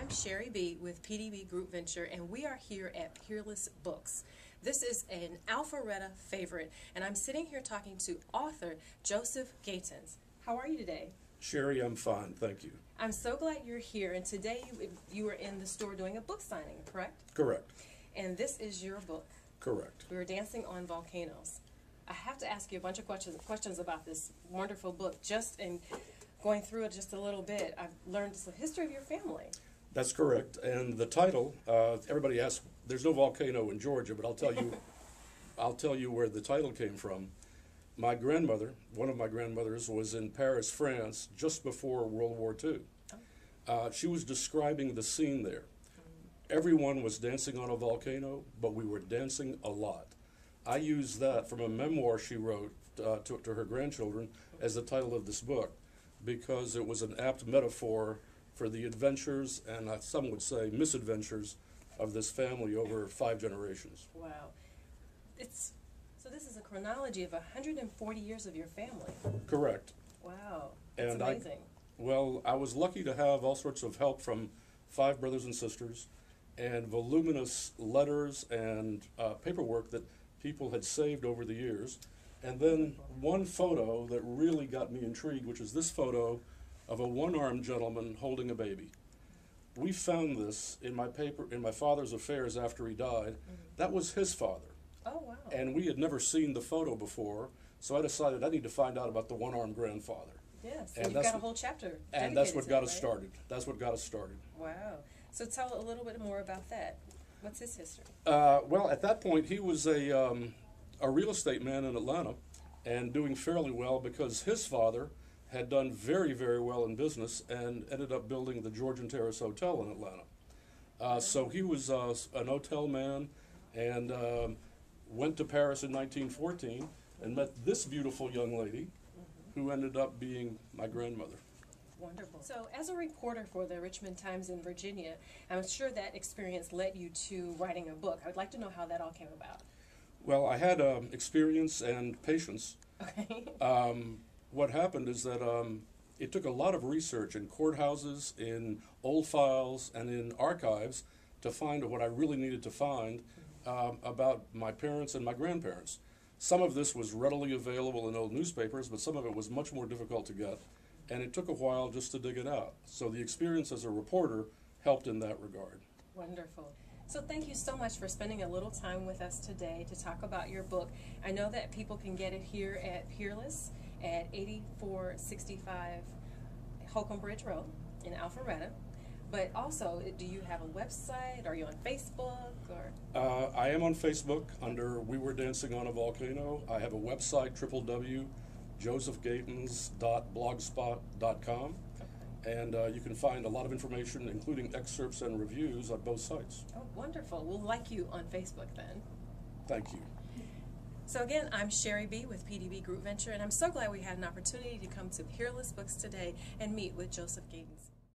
I'm Sheri B with PDB Group Venture, and we are here at Peerless Books. This is an Alpharetta favorite, and I'm sitting here talking to author Joseph Gatins. How are you today? Sheri, I'm fine, thank you. I'm so glad you're here, and today you were in the store doing a book signing, correct? Correct. And this is your book. Correct. We were dancing on volcanoes. I have to ask you a bunch of questions about this wonderful book. Just in going through it just a little bit, I've learned the history of your family. That's correct. And the title, everybody asks, there's no volcano in Georgia, but I'll tell you where the title came from. My grandmother, one of my grandmothers, was in Paris, France, just before World War II. She was describing the scene there. Everyone was dancing on a volcano, but we were dancing a lot. I used that from a memoir she wrote to her grandchildren as the title of this book, because it was an apt metaphor for the adventures, and some would say misadventures, of this family over 5 generations. Wow. So this is a chronology of 140 years of your family. Correct. Wow. That's and amazing. I was lucky to have all sorts of help from 5 brothers and sisters, and voluminous letters and paperwork that people had saved over the years. And then one photo that really got me intrigued, which is this photo of a one-armed gentleman holding a baby. We found this in my father's affairs after he died. That was his father. Oh, wow. And we had never seen the photo before, so I decided I need to find out about the one-armed grandfather. Yes, and you've got a whole chapter. And that's what got us started. That's what got us started. Wow. So tell a little bit more about that. What's his history? Well, at that point, he was a real estate man in Atlanta and doing fairly well because his father had done very, very well in business and ended up building the Georgian Terrace Hotel in Atlanta. So he was an hotel man and went to Paris in 1914 and met this beautiful young lady who ended up being my grandmother. Wonderful. So as a reporter for the Richmond Times in Virginia, I'm sure that experience led you to writing a book. I would like to know how that all came about. Well, I had experience and patience. Okay. What happened is that it took a lot of research in courthouses, in old files, and in archives to find what I really needed to find about my parents and my grandparents. Some of this was readily available in old newspapers, but some of it was much more difficult to get, and it took a while just to dig it out. So the experience as a reporter helped in that regard. Wonderful. So thank you so much for spending a little time with us today to talk about your book. I know that people can get it here at Peerless at 8465 Holcomb Bridge Road in Alpharetta. But also, do you have a website? Are you on Facebook? Or? I am on Facebook under We Were Dancing on a Volcano. I have a website, www.josephgatins.blogspot.com. And you can find a lot of information, including excerpts and reviews, on both sites. Oh, wonderful. We'll like you on Facebook then. Thank you. So again, I'm Sheri B with PDB Group Venture, and I'm so glad we had an opportunity to come to Peerless Books today and meet with Joseph Gatins.